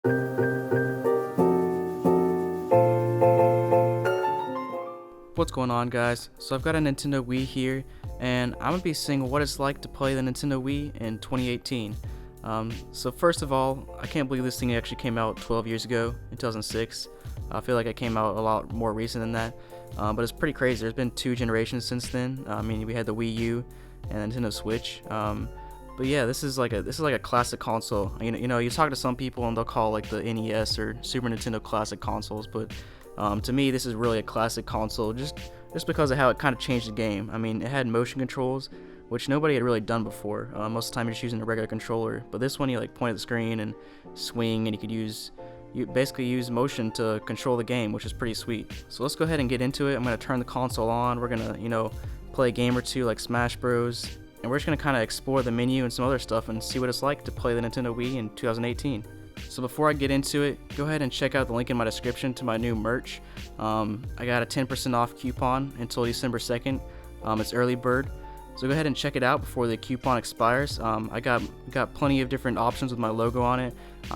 What's going on, guys? So I've got a Nintendo Wii here, and I'm gonna be seeing what it's like to play the Nintendo Wii in 2018. So first of all, I can't believe this thing actually came out 12 years ago in 2006. I feel like it came out a lot more recent than that, but it's pretty crazy. There's been 2 generations since then. I mean, we had the Wii U and Nintendo Switch. But yeah, this is like a classic console. You talk to some people and they'll call like the NES or Super Nintendo classic consoles, but to me, this is really a classic console, just because of how it kind of changed the game. I mean, it had motion controls, which nobody had really done before. Most of the time, you're just using a regular controller, but this one, you like point at the screen and swing, and you basically use motion to control the game, which is pretty sweet. So let's go ahead and get into it. I'm gonna turn the console on. We're gonna, play a game or two like Smash Bros. And we're just gonna kind of explore the menu and some other stuff and see what it's like to play the Nintendo Wii in 2018. So before I get into it, go ahead and check out the link in my description to my new merch. I got a 10% off coupon until December 2nd. It's early bird. So go ahead and check it out before the coupon expires. I got plenty of different options with my logo on it.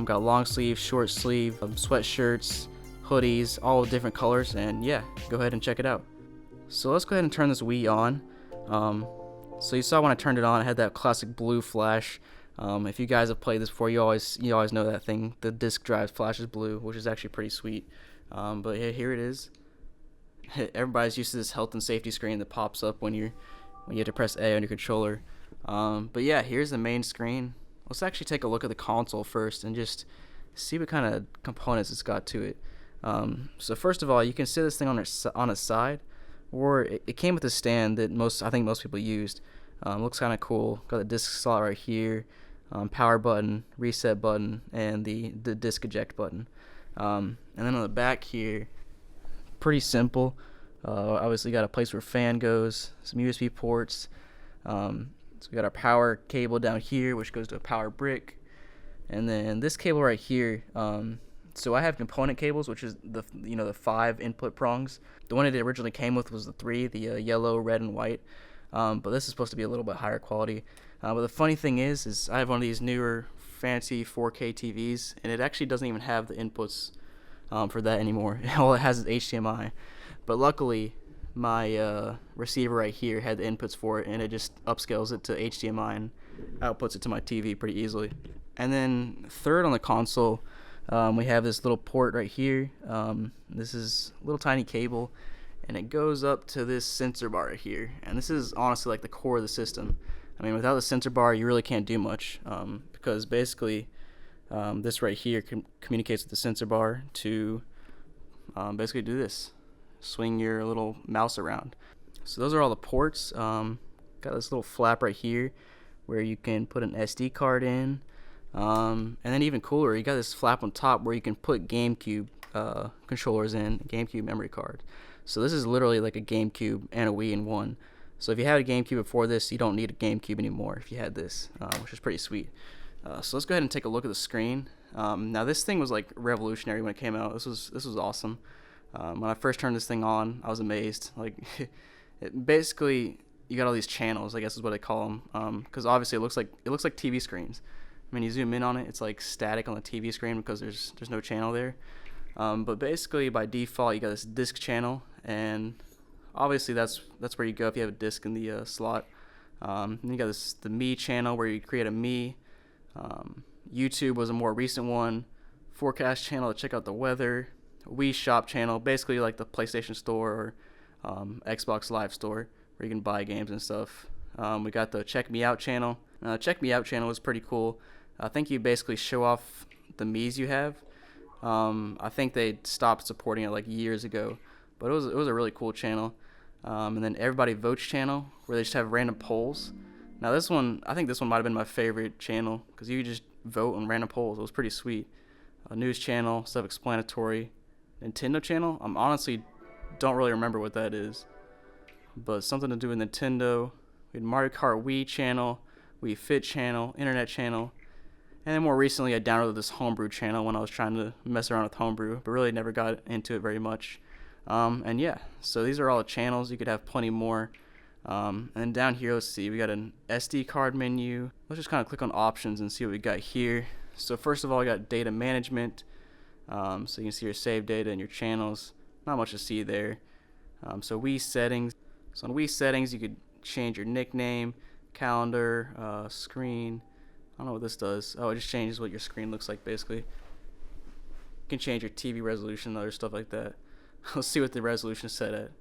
Got long sleeve, short sleeve, sweatshirts, hoodies, all different colors, and yeah, go ahead and check it out. So let's go ahead and turn this Wii on. So you saw when I turned it on, it had that classic blue flash. If you guys have played this before, you always know that thing. The disc drive flashes blue, which is actually pretty sweet. But yeah, here it is. Everybody's used to this health and safety screen that pops up when you have to press A on your controller. But yeah, here's the main screen. Let's actually take a look at the console first and just see what kind of components it's got to it. So first of all, you can sit this thing on its side, or it came with a stand that I think most people used. Looks kind of cool. Got the disc slot right here, power button, reset button, and the disc eject button. And then on the back here, pretty simple. Obviously got a place where fan goes, some USB ports. So we got our power cable down here, which goes to a power brick, and then this cable right here. So I have component cables, which is the 5 input prongs. The one it originally came with was the 3, the yellow, red, and white. But this is supposed to be a little bit higher quality. But the funny thing is I have one of these newer fancy 4K TVs, and it actually doesn't even have the inputs for that anymore. All it has is HDMI. But luckily, my receiver right here had the inputs for it, and it just upscales it to HDMI and outputs it to my TV pretty easily. And then third on the console, we have this little port right here. This is a little tiny cable, and it goes up to this sensor bar right here. And this is honestly like the core of the system. I mean, without the sensor bar, you really can't do much, because basically this right here communicates with the sensor bar to basically do this. Swing your little mouse around. So those are all the ports. Got this little flap right here where you can put an SD card in. And then even cooler, you got this flap on top where you can put GameCube controllers in, GameCube memory card. So this is literally like a GameCube and a Wii in one. So if you had a GameCube before this, you don't need a GameCube anymore if you had this, which is pretty sweet. So let's go ahead and take a look at the screen. Now this thing was like revolutionary when it came out. This was awesome. When I first turned this thing on, I was amazed. Like, basically, you got all these channels, I guess is what I call them. Because obviously it looks like TV screens. I mean, you zoom in on it, it's like static on the TV screen because there's no channel there. But basically, by default, you got this disc channel, and obviously that's where you go if you have a disc in the slot. Then you got the Me channel where you create a Me. YouTube was a more recent one. Forecast channel to check out the weather. Wii Shop channel, basically like the PlayStation Store or Xbox Live Store, where you can buy games and stuff. We got the Check Me Out channel. Check Me Out channel was pretty cool. I think you basically show off the Miis you have. I think they stopped supporting it like years ago, but it was a really cool channel. And then Everybody Votes channel, where they just have random polls. Now I think this one might have been my favorite channel because you could just vote on random polls. It was pretty sweet. News channel, self-explanatory. Nintendo channel, honestly don't really remember what that is, but something to do with Nintendo. We had Mario Kart Wii channel, Wii Fit channel, Internet channel, and then more recently I downloaded this Homebrew channel when I was trying to mess around with Homebrew, but really never got into it very much. And yeah, so these are all the channels. You could have plenty more. And then down here, let's see, we got an SD card menu. Let's just kind of click on options and see what we got here. So first of all, I got data management. So you can see your save data and your channels. Not much to see there. So Wii settings. So on Wii settings, you could change your nickname, calendar, screen. I don't know what this does. Oh, it just changes what your screen looks like, basically. You can change your TV resolution and other stuff like that. Let's see what the resolution is set at.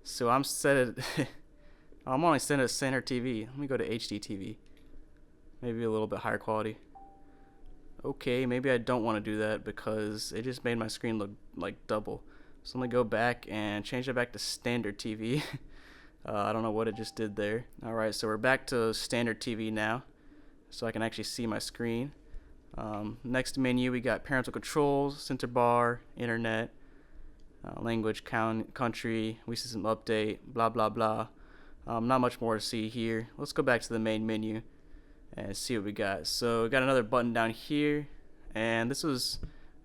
So I'm set at I'm only set at center TV. Let me go to HD TV. Maybe a little bit higher quality. Okay, maybe I don't want to do that because it just made my screen look like double. So I'm gonna go back and change it back to standard TV. I don't know what it just did there. Alright, so we're back to standard TV now, so I can actually see my screen. Next menu, we got parental controls, center bar, internet, language, country, Wii system update, blah blah blah. Not much more to see here. Let's go back to the main menu and see what we got. So we got another button down here, and this is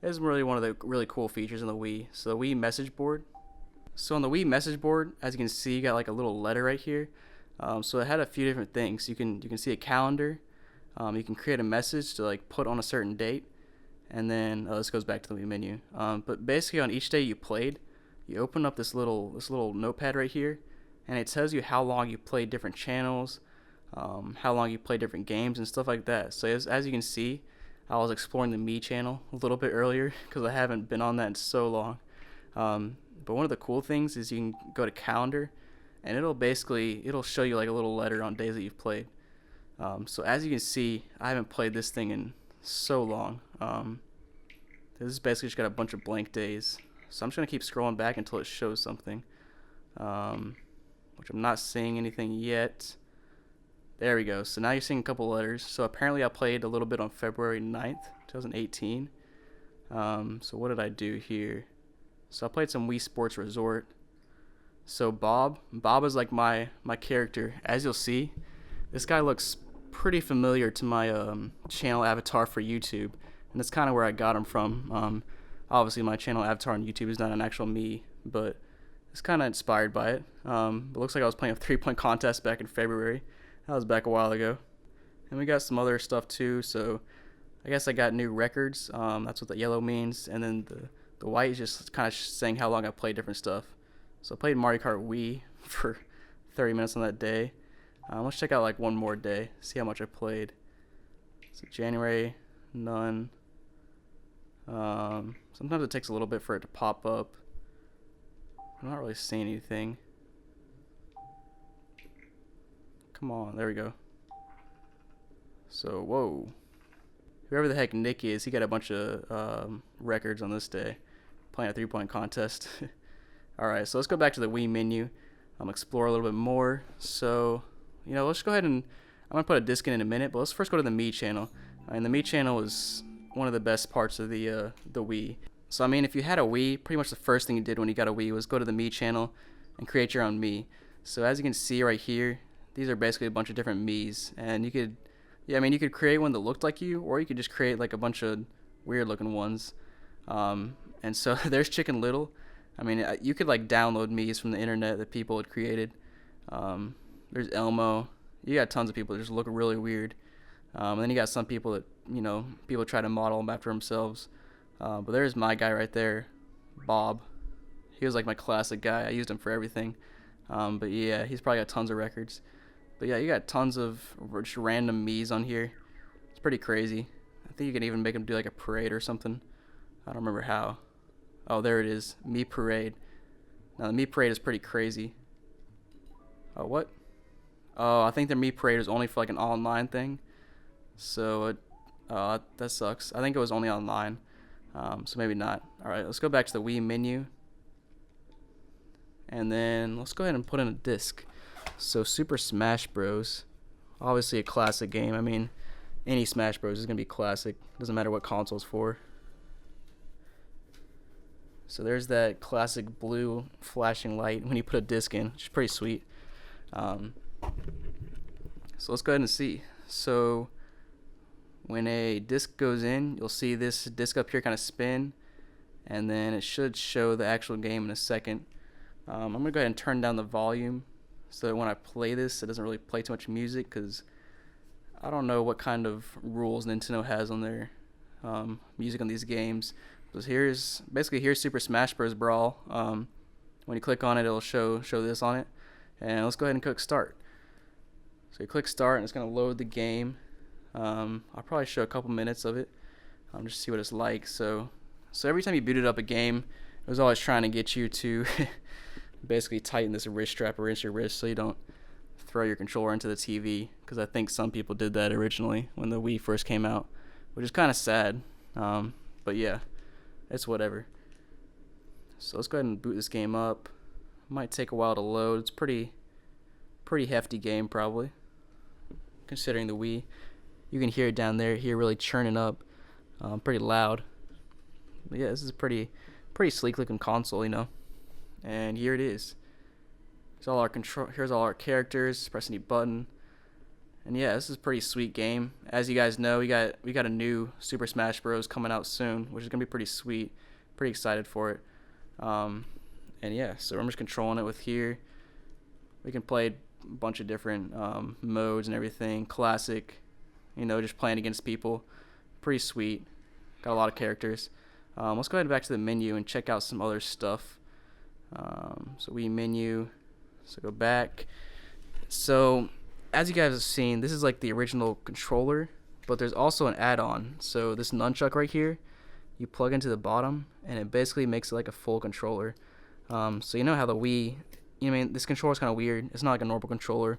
really one of the really cool features in the Wii. So the Wii message board. So on the Wii message board, as you can see, you got like a little letter right here. So it had a few different things. You can see a calendar. You can create a message to like put on a certain date, and then this goes back to the Wii menu. But basically, on each day you played, you open up this little notepad right here, and it tells you how long you played different channels, how long you played different games and stuff like that. So as you can see, I was exploring the Me channel a little bit earlier because I haven't been on that in so long. But one of the cool things is you can go to calendar, and it'll show you like a little letter on days that you've played. So as you can see, I haven't played this thing in so long. This is basically just got a bunch of blank days. So I'm just gonna keep scrolling back until it shows something, which I'm not seeing anything yet. There we go. So now you're seeing a couple letters. So apparently I played a little bit on February 9th, 2018. So what did I do here? So I played some Wii Sports Resort. So Bob is like my character. As you'll see, this guy looks pretty familiar to my channel avatar for YouTube, and that's kind of where I got him from. Obviously my channel avatar on YouTube is not an actual me, but it's kind of inspired by it. It looks like I was playing a 3-point contest back in February. That was back a while ago. And we got some other stuff too. So I guess I got new records. That's what the yellow means. And then the white is just kind of saying how long I played different stuff. So I played Mario Kart Wii for 30 minutes on that day. Let's check out like one more day, see how much I played. So January, none. Sometimes it takes a little bit for it to pop up. I'm not really seeing anything. Come on, there we go. So, whoa. Whoever the heck Nick is, he got a bunch of records on this day. Playing a 3-point contest. Alright, so let's go back to the Wii menu. Explore a little bit more. So, let's go ahead and I'm going to put a disc in a minute, but let's first go to the Me channel. And the Me channel is one of the best parts of the Wii. So, I mean, if you had a Wii, pretty much the first thing you did when you got a Wii was go to the Me channel and create your own Me. So, as you can see right here, these are basically a bunch of different Miis, and you could create one that looked like you, or you could just create like a bunch of weird looking ones. And so there's Chicken Little. I mean, you could like download Miis from the internet that people had created. There's Elmo. You got tons of people that just look really weird. And then you got some people that, people try to model them after themselves. But there's my guy right there, Bob. He was like my classic guy. I used him for everything. But yeah, he's probably got tons of records. But yeah, you got tons of just random Miis on here. It's pretty crazy. I think you can even make them do like a parade or something. I don't remember how. Oh, there it is. Me Parade. Now the Me Parade is pretty crazy. Oh, what? Oh, I think the Me Parade is only for like an online thing. So that sucks. I think it was only online. So maybe not. Alright, let's go back to the Wii menu. And then let's go ahead and put in a disc. So Super Smash Bros. Obviously a classic game. I mean, any Smash Bros. Is going to be classic. Doesn't matter what console it's for. So there's that classic blue flashing light when you put a disc in, which is pretty sweet. So let's go ahead and see. So when a disc goes in, you'll see this disc up here kind of spin, and then it should show the actual game in a second. I'm going to go ahead and turn down the volume so that when I play this, it doesn't really play too much music, because I don't know what kind of rules Nintendo has on their music on these games. So here's Super Smash Bros. Brawl. When you click on it, it'll show this on it. And let's go ahead and click start. So you click start and it's gonna load the game. I'll probably show a couple minutes of it, just to see what it's like. So every time you booted up a game, it was always trying to get you to basically tighten this wrist strap against your wrist so you don't throw your controller into the TV, because I think some people did that originally when the Wii first came out, which is kind of sad. But yeah, it's whatever. So let's go ahead and boot this game up. Might take a while to load. It's pretty hefty game probably, considering the Wii. You can hear it down there, really churning up, pretty loud. But yeah, this is a pretty sleek looking console, you know. And here it is. Here's all our characters. Press any button. And yeah, this is a pretty sweet game. As you guys know, we got a new Super Smash Bros. Coming out soon, which is gonna be pretty sweet. Pretty excited for it. And yeah, so I'm just controlling it with here. We can play a bunch of different modes and everything. Classic, you know, just playing against people. Pretty sweet. Got a lot of characters. Let's go ahead and back to the menu and check out some other stuff. So Wii menu. So go back. So as you guys have seen, this is like the original controller, but there's also an add-on. So this nunchuck right here, you plug into the bottom, and it basically makes it like a full controller. So you know how the Wii, you know, I mean, this controller is kind of weird. It's not like a normal controller.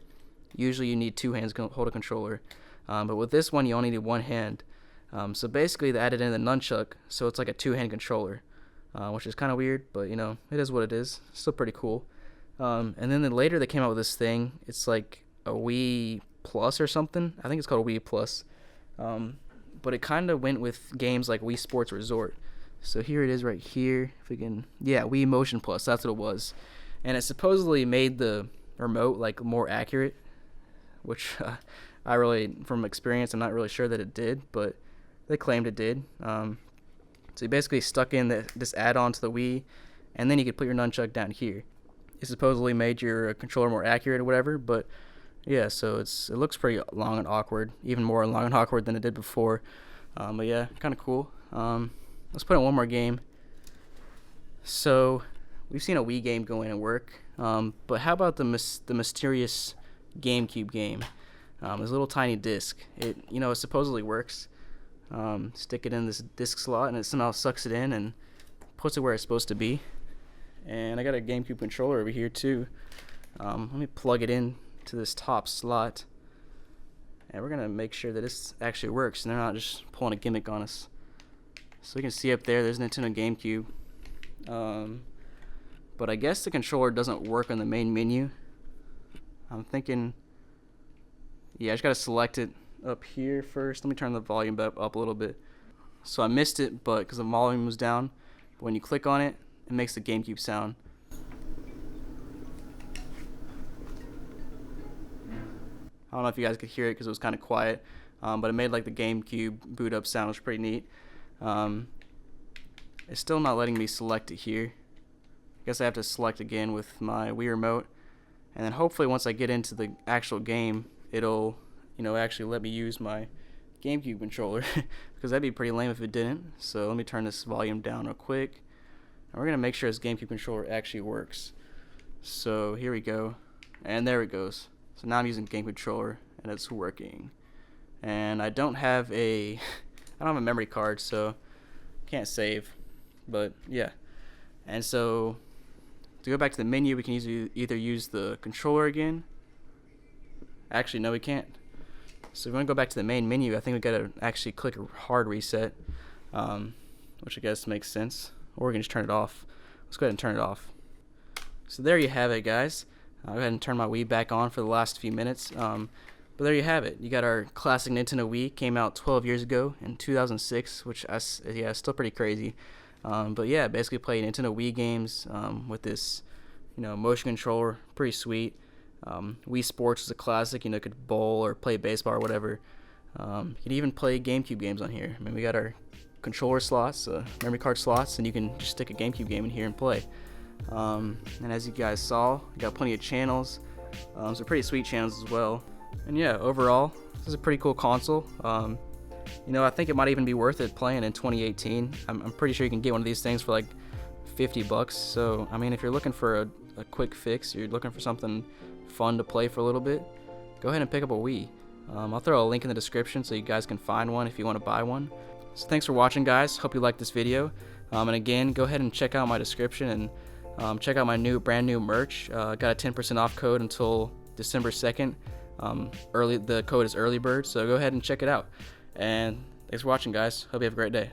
Usually you need two hands to hold a controller, but with this one you only need one hand. So basically they added in the nunchuck, so it's like a two-hand controller, which is kind of weird, but you know, it is what it is. Still pretty cool. And then later they came out with this thing. It's like a Wii Plus or something. I think it's called a Wii Plus. But it kind of went with games like Wii Sports Resort. So here it is right here. If we can, yeah, Wii Motion Plus. That's what it was. And it supposedly made the remote like more accurate, which I really, from experience, I'm not really sure that it did, but they claimed it did. So you basically stuck in this add-on to the Wii, and then you could put your nunchuck down here. It supposedly made your controller more accurate or whatever, but yeah, so it looks pretty long and awkward, even more long and awkward than it did before. But yeah, kind of cool. Let's put in one more game. So we've seen a Wii game go in and work, but how about the mysterious GameCube game? This little tiny disc. It supposedly works. Stick it in this disc slot, and it somehow sucks it in and puts it where it's supposed to be. And I got a GameCube controller over here too. Let me plug it in to this top slot, and we're gonna make sure that this actually works and they're not just pulling a gimmick on us. So you can see up there's Nintendo GameCube, but I guess the controller doesn't work on the main menu. I'm thinking, yeah, I just gotta select it up here first. Let me turn the volume up a little bit. So I missed it, but because the volume was down, but when you click on it, it makes the GameCube sound. I don't know if you guys could hear it because it was kind of quiet, but it made like the GameCube boot up sound, which was pretty neat. It's still not letting me select it here. I guess I have to select again with my Wii remote, and then hopefully once I get into the actual game, it'll actually let me use my GameCube controller, because that'd be pretty lame if it didn't. So let me turn this volume down real quick, and we're gonna make sure this GameCube controller actually works. So here we go, and there it goes. So now I'm using GameCube controller, and it's working. And I don't have a memory card, so can't save. But yeah, and so to go back to the menu, we can either use the controller again. Actually, no, we can't. So if we want to go back to the main menu, I think we gotta actually click a hard reset, which I guess makes sense. Or we can just turn it off. Let's go ahead and turn it off. So there you have it, guys. I'll go ahead and turn my Wii back on for the last few minutes. But there you have it. You got our classic Nintendo Wii. Came out 12 years ago in 2006, which is still pretty crazy. But yeah, basically play Nintendo Wii games with this, motion controller. Pretty sweet. Wii Sports is a classic. Could bowl or play baseball or whatever. You can even play GameCube games on here. I mean, we got our controller slots, memory card slots, and you can just stick a GameCube game in here and play. And as you guys saw, we got plenty of channels, some pretty sweet channels as well. And yeah, overall, this is a pretty cool console. You know, I think it might even be worth it playing in 2018. I'm pretty sure you can get one of these things for like $50. So I mean, if you're looking for a quick fix, you're looking for something fun to play for a little bit, go ahead and pick up a Wii. I'll throw a link in the description so you guys can find one if you want to buy one. So thanks for watching, guys. Hope you liked this video. And again, go ahead and check out my description and check out my brand new merch. Got a 10% off code until December 2nd. The code is early bird, so go ahead and check it out. And thanks for watching, guys. Hope you have a great day.